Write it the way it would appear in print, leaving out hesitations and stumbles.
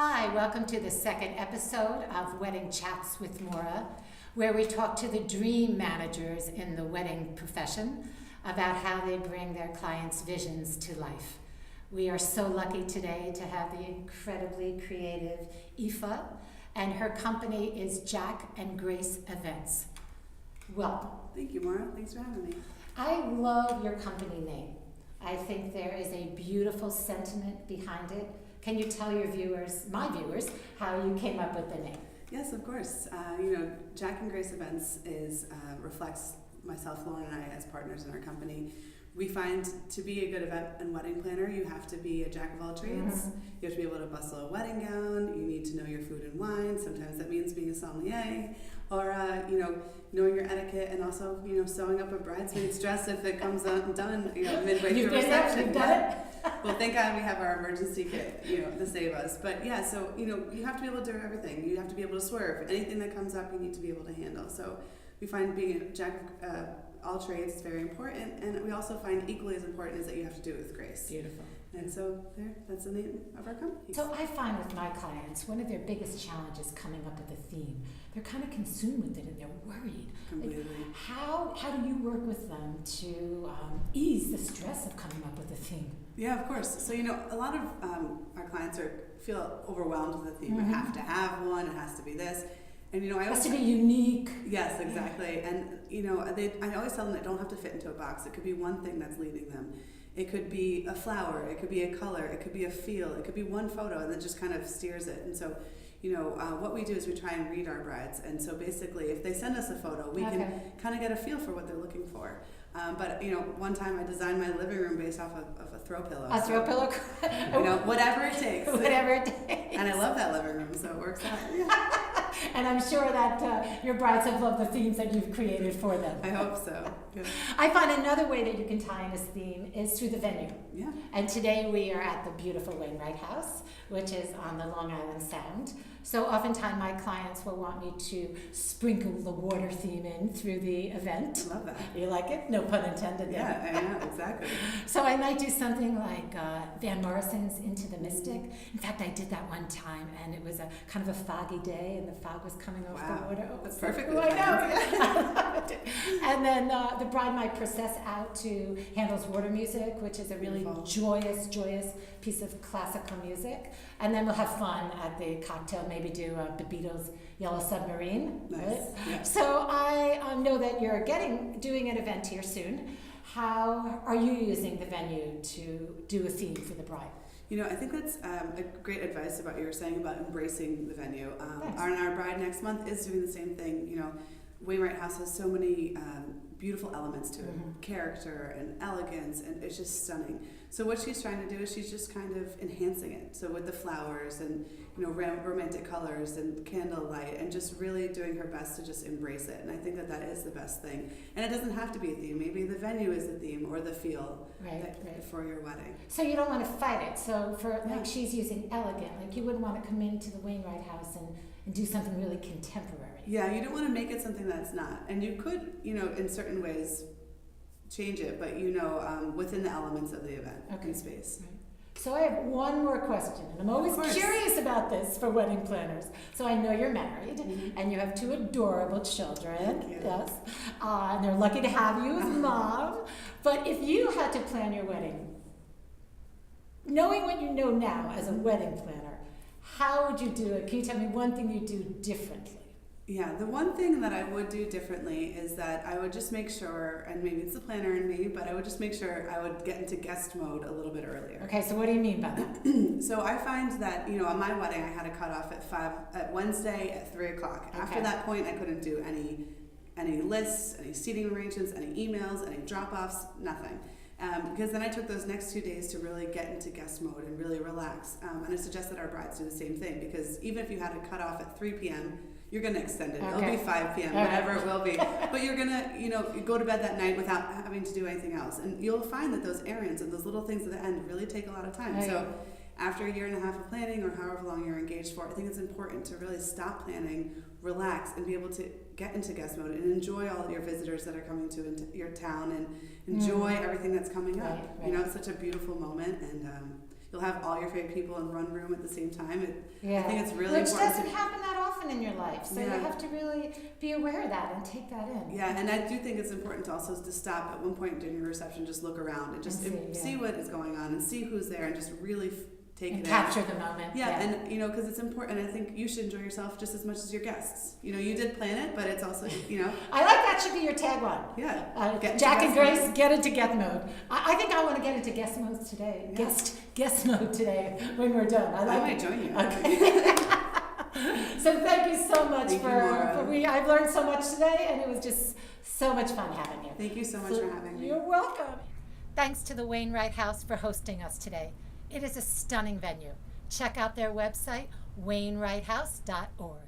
Hi, welcome to the second episode of Wedding Chats with Maura, where we talk to the dream managers in the wedding profession about how they bring their clients' visions to life. We are so lucky today to have the incredibly creative Aoife, and her company is Jack&Grace Events. Welcome. Thank you, Maura. Thanks for having me. I love your company name. I think there is a beautiful sentiment behind it. Can you tell your viewers, my viewers, how you came up with the name? Yes, of course. Jack&Grace Events reflects myself, Lauren, and I as partners in our company. We find to be a good event and wedding planner, you have to be a jack of all trades. Mm-hmm. You have to be able to bustle a wedding gown. You need to know your food and wine. Sometimes that means being a sommelier, or knowing your etiquette, and also sewing up a bridesmaid's dress if it comes undone midway through reception. You've done it. Well, thank God we have our emergency kit, to save us. But yeah, so you have to be able to do everything. You have to be able to swerve. Anything that comes up, you need to be able to handle. So we find being a jack of all trades is very important, and we also find equally as important is that you have to do it with grace. Beautiful. And so that's the name of our company. So I find with my clients, one of their biggest challenges coming up with a theme, they're kind of consumed with it and they're worried. Completely. Like, how do you work with them to ease the stress of coming up with a theme? Yeah, of course. So a lot of our clients feel overwhelmed with the theme. Mm-hmm. I have to have one. It has to be this. And it has to be unique. Yes, exactly. And I always tell them they don't have to fit into a box. It could be one thing that's leading them. It could be a flower. It could be a color. It could be a feel. It could be one photo, and that just kind of steers it. And so, what we do is we try and read our brides. And so basically, if they send us a photo, we can kind of get a feel for what they're looking for. But one time I designed my living room based off of a throw pillow. A throw pillow? Whatever it takes. Whatever it takes. And I love that living room, so it works out. And I'm sure that your brides have loved the themes that you've created for them. I hope so. Good. I find another way that you can tie in this theme is through the venue. Yeah. And today we are at the beautiful Wainwright House, which is on the Long Island Sound. So oftentimes my clients will want me to sprinkle the water theme in through the event. I love that. You like it? No pun intended there. Yeah, I know, exactly. So I might do something like Van Morrison's Into the Mystic. In fact, I did that one time, and it was a kind of a foggy day, and the fog was coming off the water. Oh, that's perfect. I know. And then the bride might process out to Handel's Water Music, which is a really joyous piece of classical music. And then we'll have fun at the cocktail, maybe do the Beatles' Yellow Submarine. Nice. Right? Yeah. So I know that you're doing an event here soon. How are you using the venue to do a theme for the bride? I think that's a great advice about what you were saying about embracing the venue. Our bride next month is doing the same thing. Wainwright House has so many beautiful elements to it, character and elegance, and it's just stunning. So what she's trying to do is she's just kind of enhancing it. So with the flowers and romantic colors and candlelight, and just really doing her best to just embrace it. And I think that is the best thing. And it doesn't have to be a theme. Maybe the venue is the theme or the feel for your wedding. So you don't want to fight it. So she's using elegant. Like you wouldn't want to come into the Wainwright House and do something really contemporary. Yeah, you don't want to make it something that's not. And you could, in certain ways, change it, but within the elements of the event and space. Right. So I have one more question, and I'm always curious about this for wedding planners. So I know you're married, and you have two adorable children. Thank you. Yes, and they're lucky to have you as mom. But if you had to plan your wedding, knowing what you know now as a wedding planner, how would you do it? Can you tell me one thing you do differently? Yeah, the one thing that I would do differently is that I would just make sure, and maybe it's the planner in me, but I would just make sure I would get into guest mode a little bit earlier. Okay, so what do you mean by that? So I find that, on my wedding, I had a cutoff at Wednesday at 3 o'clock. Okay. After that point, I couldn't do any lists, any seating arrangements, any emails, any drop-offs, nothing. Because then I took those next 2 days to really get into guest mode and really relax. And I suggest that our brides do the same thing, because even if you had a cutoff at 3 p.m., you're going to extend it. Okay. It'll be 5 p.m., whatever it will be. But you're going to, go to bed that night without having to do anything else. And you'll find that those errands and those little things at the end really take a lot of time. Right. So after a year and a half of planning, or however long you're engaged for, I think it's important to really stop planning, relax, and be able to get into guest mode and enjoy all of your visitors that are coming to your town, and enjoy everything that's coming up. Right. It's such a beautiful moment, and you'll have all your favorite people in one room at the same time. Yeah. I think it's really Which important. doesn't happen that often in your life, so you have to really be aware of that and take that in. Yeah, and I do think it's important to also to stop at one point during your reception, just look around and just see what is going on and see who's there and just really take it in. Capture the moment. Yeah, and you know, because it's important. I think you should enjoy yourself just as much as your guests. You know, you did plan it, but it's also, you know. I like that should be your tagline. Yeah. Jack and Grace, get into get mode. I think I want to get into guest mode today. Yeah. Guest mode today when we're done. I might join you. Okay. So thank you so much Thank you, Maura. I've learned so much today, and it was just so much fun having you. Thank you so much for having me. You're welcome. Thanks to the Wainwright House for hosting us today. It is a stunning venue. Check out their website, wainwrighthouse.org.